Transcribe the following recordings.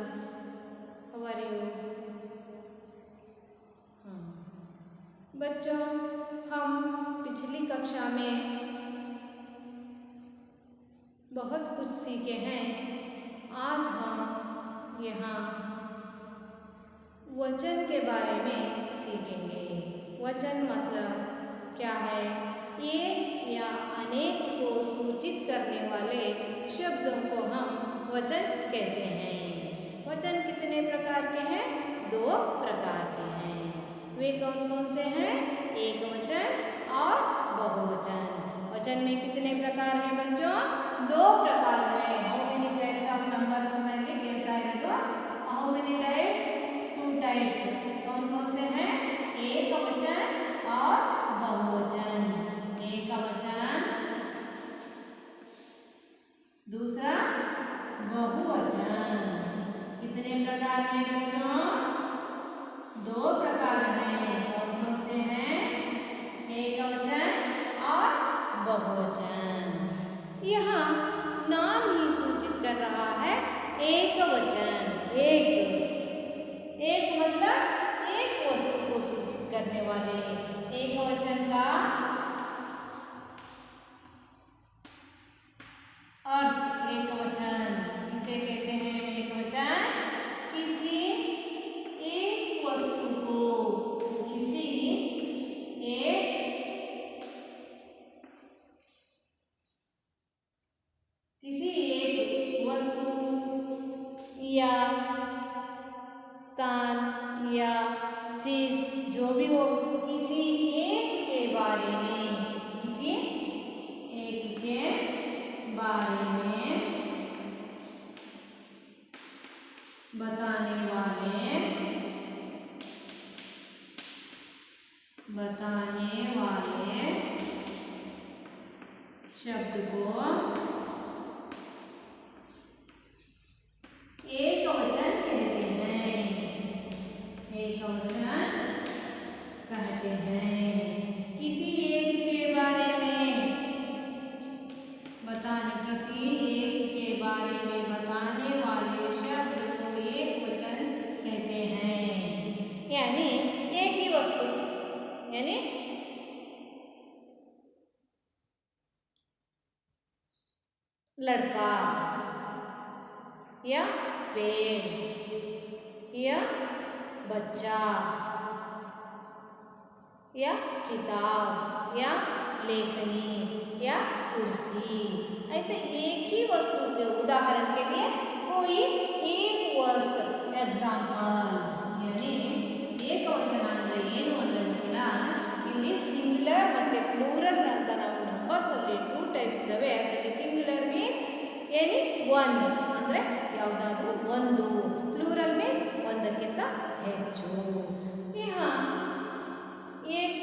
students. How are you? बच्चों, हम पिछली कक्षा में बहुत कुछ सीखे हैं। आज हम यहाँ वचन के बारे में सीखेंगे। वचन मतलब क्या है? एक या अनेक को सूचित करने वाले शब्दों को हम वचन कहते हैं। वचन कितने प्रकार के हैं? 2 प्रकार के हैं। वे कौन कौन से हैं? एक वचन और बहुवचन। वचन में कितने प्रकार हैं बच्चों? 2 प्रकार हैं। How many types of numbers हमारे कहता है तो how many types? 2 types. कौन कौन से हैं? एक वचन और बहुवचन। एक वचन, दूसरा बहुवचन। कितने प्रकार हैं बच्चों? 2 प्रकार हैं। कौन कौन से हैं? एक वचन और बहुवचन। यहाँ नाम ही सूचित कर रहा है एक वचन। एक मतलब एक वस्तु को सूचित करने वाले एक वचन का अर्थ। एक वचन इसे कहते हैं एक वचन। किसी एक वस्तु को किसी एक वस्तु या स्थान या चीज जो भी हो, किसी एक के बारे में, किसी एक के बारे में बताने वाले शब्द को एक वचन कहते हैं। एक वचन कहते हैं। किसी एक के बारे में बताने वाले शब्द को एक वचन कहते हैं। यानी एक ही वस्तु, यानी लड़का या पेड़ या बच्चा या किताब या लेखनी या कुर्सी, ऐसे एक ही वस्तु के उदाहरण के लिए कोई एक वस्तु एग्जांपल, यानी एक वचನ ಅಂದ್ರೆ ಏನು ಅಂದ್ರೆ ಇಲ್ಲಿ ಸಿಂಗುಲರ್ ಮತ್ತೆ ಪ್ಲೂರಲ್ ಅಂತ ನಾವು ನಂಬರ್ಸ್ ಅಲ್ಲಿ 2 ಟೈಪ್ಸ್ ಇದಾವೆ. ಅದರಲ್ಲಿ ಸಿಂಗುಲರ್ ಮೀನ್ಸ್ ಎನಿ ಒನ್ ಅಂದ್ರೆ ಯಾವುದಾದ್ರೂ ಒಂದು, ಪ್ಲೂರಲ್ ಮೀನ್ಸ್ ಒಂದಕ್ಕಿಂತ ಹೆಚ್ಚು. यहाँ एक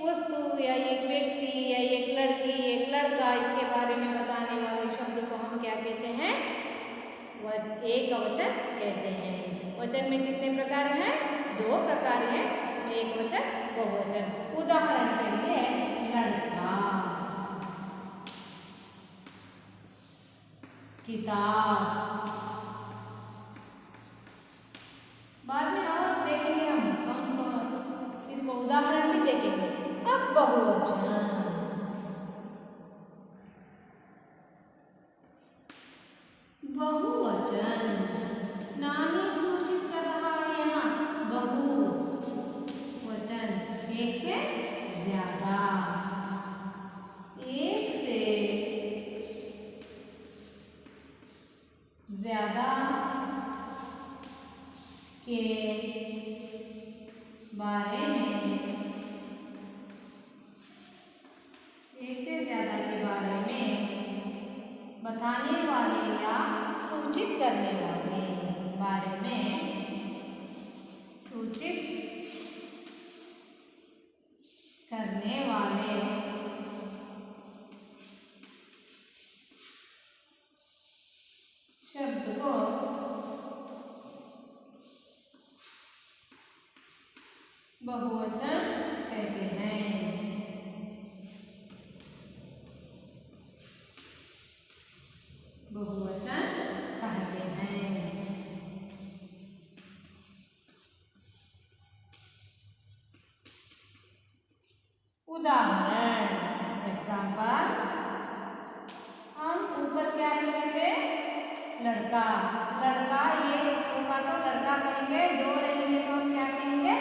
वस्तु या एक व्यक्ति या एक लड़की, एक लड़का, इसके बारे में बताने वाले शब्द को हम क्या कहते हैं? एक वचन कहते हैं। वचन में कितने प्रकार हैं? 2 प्रकार हैं, इसमें एक वचन बहुवचन। उदाहरण के लिए लड़का, किताब, बाद में और देखेंगे हम कौन कौन इसको उदाहरण भी देखेंगे। अब बहुवचन, बहुवचन नाम ही सूचित कर रहा है यहाँ बहुवचन, एक से ज्यादा, एक से ज्यादा के बारे में, एक से ज्यादा के बारे में बताने वाले या सूचित करने वाले, बारे में सूचित करने वाले शब्द को बहुवचन कहते हैं। बहुवचन कहते हैं। उदाहरण। एग्जाम्पल, हम ऊपर क्या लिखे थे? लड़का। लड़का ये होगा तो लड़का कहेंगे, दो रहेंगे तो हम क्या कहेंगे?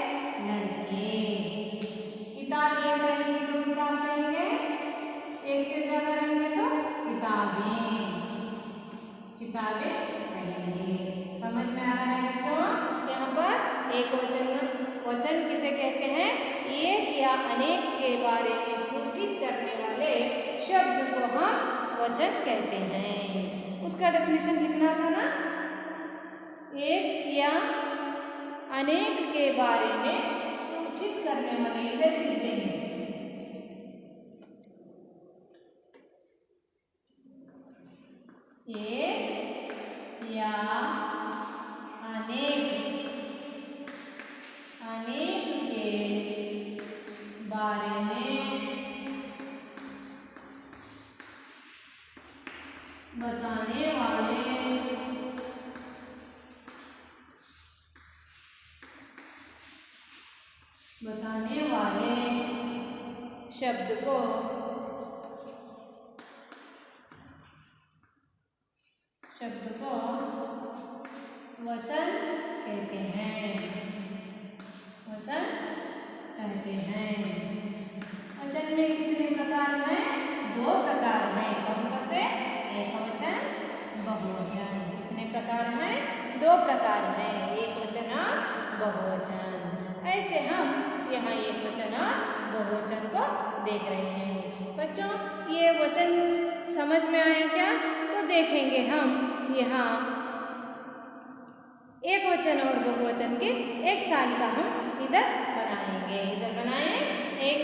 लड़के। किताब एक रहेंगी तो किताब कहेंगे, एक से ज्यादा रहेंगे तो किताबें। किताबें कहेंगे। समझ में आ रहा है बच्चों? यहाँ पर एक वचन किसे कहते हैं? एक या अनेक के बारे में सूचित करने वाले शब्द को हम वचन कहते हैं। उसका डेफिनेशन लिखना था ना, एक या अनेक के बारे में सूचित करने वाले, इधर लिखते हैं। एक या अनेक के बारे में बताने वाले शब्द को वचन कहते हैं। वचन कहते हैं। वचन में कितने प्रकार हैं? दो प्रकार हैं। कौन से? एकवचन, बहुवचन। कितने प्रकार हैं? दो प्रकार हैं, एकवचन और बहुवचन। ऐसे हम यहाँ एकवचन और बहुवचन को देख रहे हैं। बच्चों, ये वचन समझ में आया क्या? तो देखेंगे हम यहाँ एक वचन और बहुवचन की एक तालिका हम इधर बनाएंगे। इधर बनाएं एक।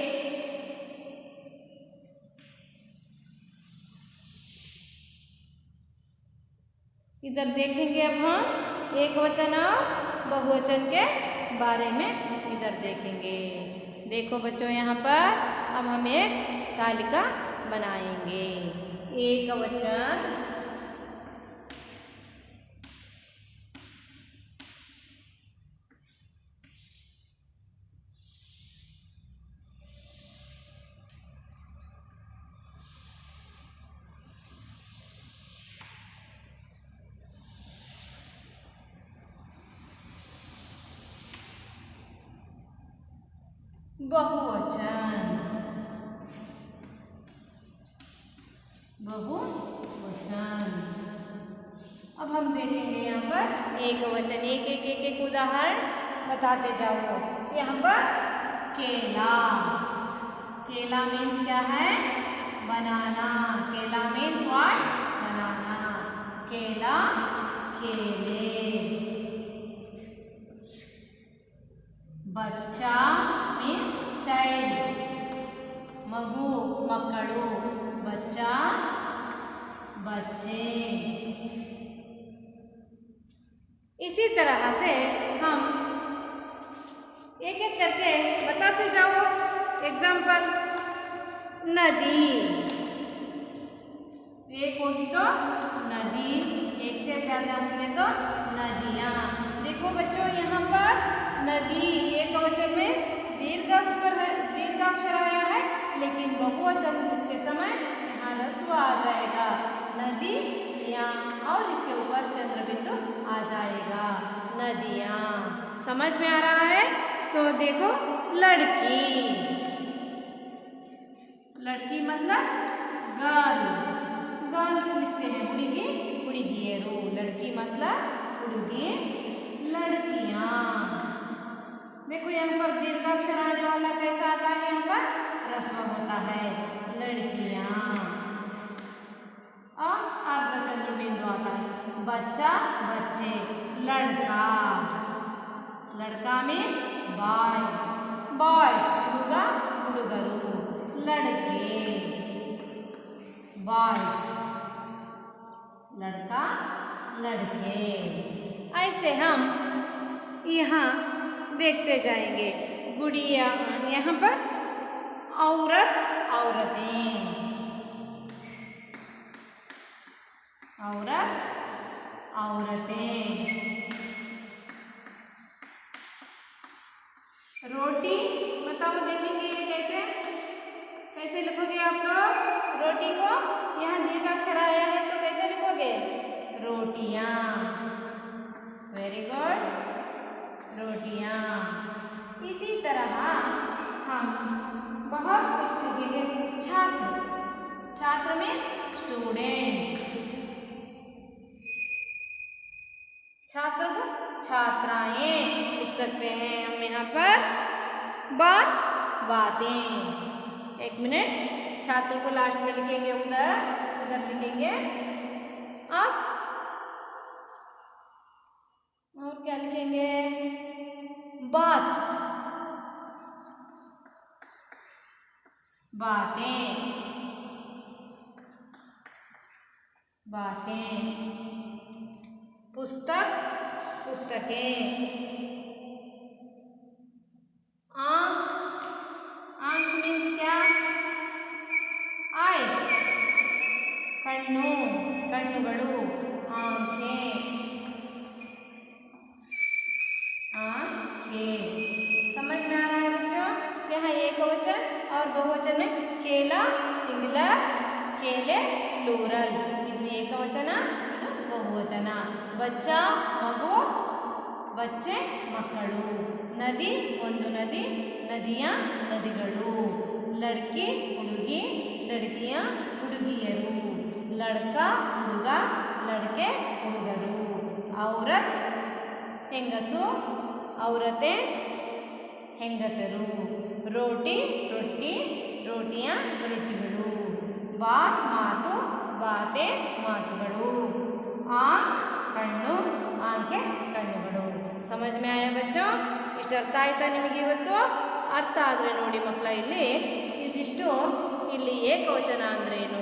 इधर देखेंगे अब हम एक वचन और बहुवचन के बारे में इधर देखेंगे। देखो बच्चों, यहाँ पर अब हम एक तालिका बनाएंगे। एक वचन, बहुवचन। बहुवचन। अब हम देखेंगे यहाँ पर एक वचन, एक उदाहरण बताते जाओ। यहाँ पर केला। केला मीन्स क्या है? बनाना। केला मीन्स व्हाट? बनाना। केला, केले। बच्चा मीन्स चाइल्ड। मगु, मಕ್ಕಳು। बच्चा, बच्चे। इसी तरह से हम एक एक करके बताते जाओ। एग्जाम्पल, नदी। एक होगी तो नदी, एक से ज्यादा होंगे तो नदियाँ। देखो बच्चों, यहाँ पर नदी एक वचन में दीर्घाक्षर आया है, लेकिन बहुवचन लिखते समय यहाँ ह्रस्व आ जाएगा। नदी यहाँ और इसके ऊपर चंद्र बिंदु आ जाएगा। नदियाँ। समझ में आ रहा है? तो देखो, लड़की। लड़की मतलब गर्ल। गर्ल्स लिखते हैं, हुड़गी हुड़गियरू। लड़की मतलब हुड़गी, लड़कियाँ। देखो यहाँ पर दीर्घाक्षर आने वाला कैसा आता है? यहाँ पर ह्रस्व होता है, लड़कियाँ। और अर्धचंद्र बिंदु आता है। बच्चा, बच्चे। लड़का। लड़का मीन्स बॉय। बॉयज, हुड़गा हुड़गरू। लड़के, बॉयज। लड़का, लड़के। ऐसे हम यहाँ देखते जाएंगे। गुड़िया, यहाँ पर औरत, औरतें। औरत, औरतें। रोटी, बताओ देखेंगे ये कैसे? रोटी को यहाँ दीर्घाक्षर आया है तो कैसे लिखोगे? रोटियाँ। वेरी गुड, रोटियाँ। इसी तरह हम बहुत कुछ सीखेंगे। छात्र, छात्र में स्टूडेंट, छात्र को छात्राएं लिख सकते हैं हम यहाँ पर। बात, बातें। एक मिनट, छात्र को लास्ट में लिखेंगे, उधर लिखेंगे। अब और क्या लिखेंगे? बात, बातें, बातें। पुस्तक, पुस्तकें। आँख, आँख मीन्स क्या? आइज, कಣ್ಣು, ಕಣ್ಣುಗಳು, आँखें, आँखें। समझ में आ रहा है बच्चों? यहाँ एकवचन और बहुवचन में केला सिंगुलर, केले प्लूरल। ಇದು ಏಕವಚನ, ಇದು ಬಹುವಚನ. ಬಚ್ಚ ಮಗು, ಬಚ್ಚೆ ಮಕ್ಕಳು. ನದಿ ಒಂದು ನದಿ, ನದಿಯ ನದಿಗಳು. ಲಡ್ಕಿ ಹುಡುಗಿ, ಲಡ್ಕಿಯ ಹುಡುಗಿಯರು. ಲಡ್ಕ ಹುಡುಗ, ಲಡ್ಕೆ ಹುಡುಗರು. ಔರತ್ ಹೆಂಗಸು, ಔರತೆ ಹೆಂಗಸರು. ರೋಟಿ ರೊಟ್ಟಿ, ರೋಟಿಯ ರೊಟ್ಟಿಗಳು. ಬಾತ್ ಮಾತು, ಬಾತೆ ಮಾತುಗಳು. ಆಂಖ್ ಕಣ್ಣು, ಆಂಖೆ ಕಣ್ಣುಗಳು. ಸಮझ में आया बच्चों? ಇಷ್ಟು ಅರ್ಥ ಆಯ್ತಾ ನಿಮಗೆ ಇವತ್ತು? ಅರ್ಥ ಆದರೆ ನೋಡಿ ಮಕ್ಕಳ, ಇಲ್ಲಿ ಇದಿಷ್ಟು, ಇಲ್ಲಿ ಏಕವಚನ ಅಂದ್ರೇನು,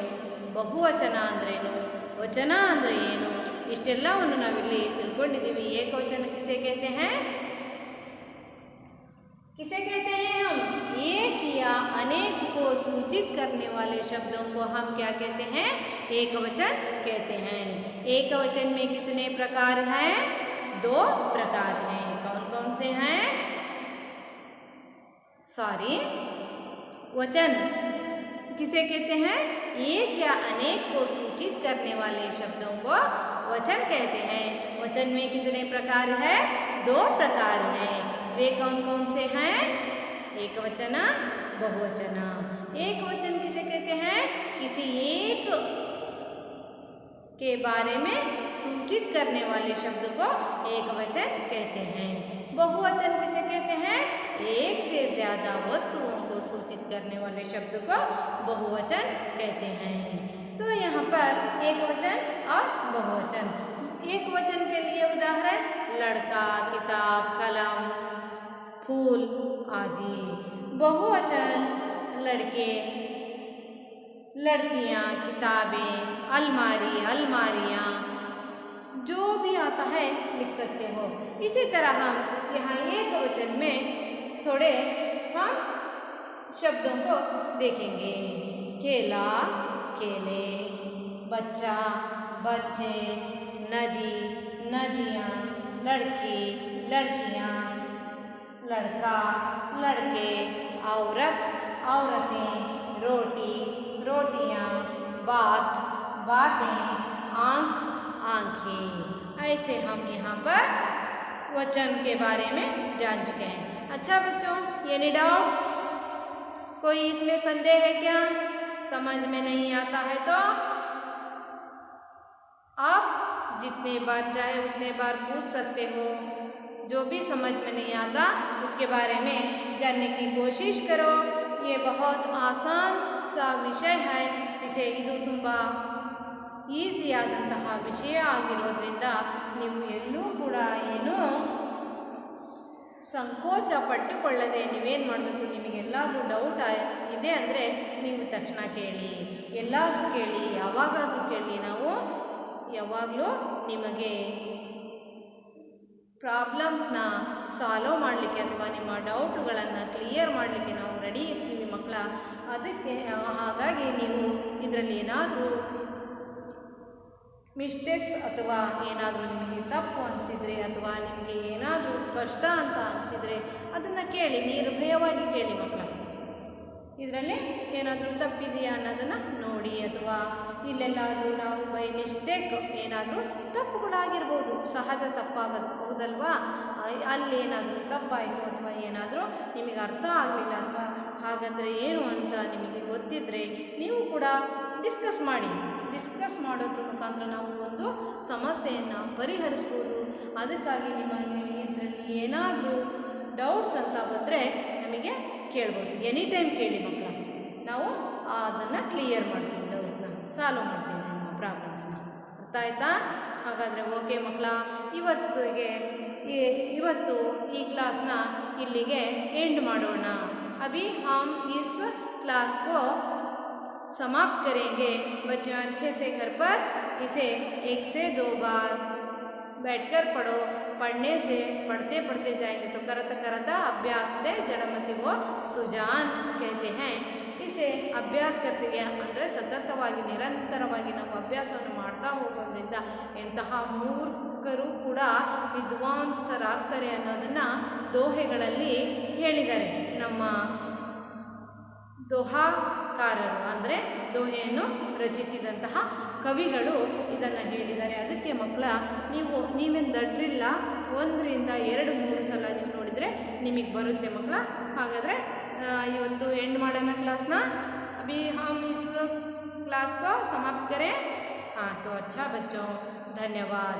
ಬಹುವಚನ ಅಂದ್ರೇನು, ವಚನ ಅಂದರೆ ಏನು, ಇಷ್ಟೆಲ್ಲವನ್ನು ನಾವಿಲ್ಲಿ ತಿಳ್ಕೊಂಡಿದ್ದೀವಿ. ಏಕವಚನ ಕಿಸೆ कहते हैं? किसे कहते हैं हम? एक या अनेक को सूचित करने वाले शब्दों को हम क्या कहते हैं? एकवचन कहते हैं। एकवचन में कितने प्रकार हैं? 2 प्रकार हैं। कौन कौन से हैं? सॉरी, वचन किसे कहते हैं? एक या अनेक को सूचित करने वाले शब्दों को वचन कहते हैं। वचन में कितने प्रकार है? 2 प्रकार हैं। वे कौन कौन से हैं? एकवचन, बहुवचन। एक वचन किसे कहते हैं? किसी एक के बारे में सूचित करने वाले शब्द को एकवचन कहते हैं। बहुवचन किसे कहते हैं? एक से ज़्यादा वस्तुओं को सूचित करने वाले शब्द को बहुवचन कहते हैं। तो यहाँ पर एकवचन और बहुवचन। एकवचन के लिए उदाहरण लड़का, किताब, कलम, फूल आदि। बहुवचन लड़के, लड़कियाँ, किताबें, अलमारी, अलमारियाँ, जो भी आता है लिख सकते हो। इसी तरह हम यहाँ एकवचन में थोड़े हम शब्दों को देखेंगे। केला, केले, बच्चा, बच्चे, नदी, नदियाँ, लड़की, लड़कियाँ, लड़का, लड़के, औरत, औरतें, रोटी, रोटियाँ, बात, बातें, आँख, आँखें। ऐसे हम यहाँ पर वचन के बारे में जान चुके हैं। अच्छा बच्चों, एनी डाउट्स? कोई इसमें संदेह है क्या? समझ में नहीं आता है तो आप जितने बार चाहे उतने बार पूछ सकते हो। जो भी समझ में नहीं आता उसके बारे में जानने की कोशिश करो। ये बहुत आसान सा विषय है। इसे ಇದು ತುಂಬ ಈಸಿಯಾದಂತಹ ವಿಷಯ ಆಗಿರೋದ್ರಿಂದ ನೀವು ಎಲ್ಲೂ ಕೂಡ ಏನು ಸಂಕೋಚ ಪಟ್ಟುಕೊಳ್ಳದೆ ನೀವೇನು ಮಾಡಬೇಕು, ನಿಮಗೆಲ್ಲಾದರೂ ಡೌಟ್ ಇದೆ ಅಂದರೆ ನೀವು ತಕ್ಷಣ ಕೇಳಿ, ಎಲ್ಲಾದರೂ ಕೇಳಿ, ಯಾವಾಗಾದರೂ ಕೇಳಿ. ನಾವು ಯಾವಾಗಲೂ ನಿಮಗೆ ಪ್ರಾಬ್ಲಮ್ಸ್ನ ಸಾಲ್ವ್ ಮಾಡಲಿಕ್ಕೆ ಅಥವಾ ನಿಮ್ಮ ಡೌಟುಗಳನ್ನು ಕ್ಲಿಯರ್ ಮಾಡಲಿಕ್ಕೆ ನಾವು ರೆಡಿ ಇರ್ತೀವಿ ಮಕ್ಕಳ. ಅದಕ್ಕೆ ಹಾಗಾಗಿ ನೀವು ಇದರಲ್ಲಿ ಏನಾದರೂ ಮಿಸ್ಟೇಕ್ಸ್ ಅಥವಾ ಏನಾದರೂ ನಿಮಗೆ ತಪ್ಪು ಅನಿಸಿದರೆ ಅಥವಾ ನಿಮಗೆ ಏನಾದರೂ ಕಷ್ಟ ಅಂತ ಅನಿಸಿದರೆ ಅದನ್ನು ಕೇಳಿ, ನಿರ್ಭಯವಾಗಿ ಕೇಳಿ ಮಕ್ಕಳ. ಇದರಲ್ಲಿ ಏನಾದರೂ ತಪ್ಪಿದೆಯಾ ಅನ್ನೋದನ್ನು ನೋಡಿ, ಅಥವಾ ಇಲ್ಲೆಲ್ಲಾದರೂ ನಾವು ಬೈ ಮಿಸ್ಟೇಕ್ ಏನಾದರೂ ತಪ್ಪುಗಳಾಗಿರ್ಬೋದು, ಸಹಜ ತಪ್ಪಾಗೋದು ಹೌದಲ್ವಾ. ಅಲ್ಲೇನಾದರೂ ತಪ್ಪಾಯಿತು ಅಥವಾ ಏನಾದರೂ ನಿಮಗೆ ಅರ್ಥ ಆಗಲಿಲ್ಲ ಅಥವಾ ಹಾಗಾದರೆ ಏನು ಅಂತ ನಿಮಗೆ ಗೊತ್ತಿದ್ದರೆ ನೀವು ಕೂಡ ಡಿಸ್ಕಸ್ ಮಾಡಿ. ಡಿಸ್ಕಸ್ ಮಾಡೋದ್ರ ಮುಖಾಂತರ ನಾವು ಒಂದು ಸಮಸ್ಯೆಯನ್ನು ಪರಿಹರಿಸ್ಬೋದು. ಅದಕ್ಕಾಗಿ ನಿಮಗೆ ಇದರಲ್ಲಿ ಏನಾದರೂ ಡೌಟ್ಸ್ ಅಂತ ಬಂದರೆ ನಮಗೆ ಕೇಳ್ಬೋದು. ಎನಿ ಟೈಮ್ ಕೇಳಿ ಮಕ್ಕಳ, ನಾವು ಅದನ್ನು ಕ್ಲಿಯರ್ ಮಾಡ್ತೀವಿ, ಡೌಟ್ನ ಸಾಲ್ವ್ ಮಾಡ್ತೀವಿ, ನಿಮ್ಮ ಪ್ರಾಬ್ಲಮ್ಸ್ನ. ಅರ್ಥ ಆಯ್ತಾ? ಹಾಗಾದರೆ ಓಕೆ ಮಕ್ಕಳ, ಇವತ್ತು ಈ ಕ್ಲಾಸ್ನ ಇಲ್ಲಿಗೆ ಎಂಡ್ ಮಾಡೋಣ. अभी हम इस क्लास को समाप्त करेंगे. बच्चों अच्छे से घर पर इसे 1 से 2 बार बैठकर पढ़ो. पढ़ने से पढ़ते पढ़ते जाएंगे तो करता करता अभ्यास से जड़मति वो सुजान कहते हैं. इसे अभ्यास करते गया ಅಂದರೆ ಸತತವಾಗಿ ನಿರಂತರವಾಗಿ ನಾವು ಅಭ್ಯಾಸವನ್ನು ಮಾಡ್ತಾ ಹೋಗೋದ್ರಿಂದ ಎಂತಹ ಮೂರ್ಖರು ಕೂಡ ವಿದ್ವಾಂಸರಾಗ್ತಾರೆ ಅನ್ನೋದನ್ನು ದೋಹೆಗಳಲ್ಲಿ ಹೇಳಿದ್ದಾರೆ. ನಮ್ಮ ದೋಹಾಕಾರರು ಅಂದರೆ ದೋಹೆಯನ್ನು ರಚಿಸಿದಂತಹ ಕವಿಗಳು ಇದನ್ನು ಹೇಳಿದ್ದಾರೆ. ಅದಕ್ಕೆ ಮಕ್ಕಳ ನೀವೇನು ದಡ್ರಿಲ್ಲ, 1 ರಿಂದ 2 3 ಸಲ ನೀವು ನೋಡಿದರೆ ನಿಮಗೆ ಬರುತ್ತೆ ಮಕ್ಕಳ. ಹಾಗಾದರೆ ಇವತ್ತು ಎಂಡ್ ಮಾಡೋಣ ಕ್ಲಾಸ್ನ. अभी हम इस क्लास को समाप्त करें. हाँ तो अच्छा बच्चों, धन्यवाद.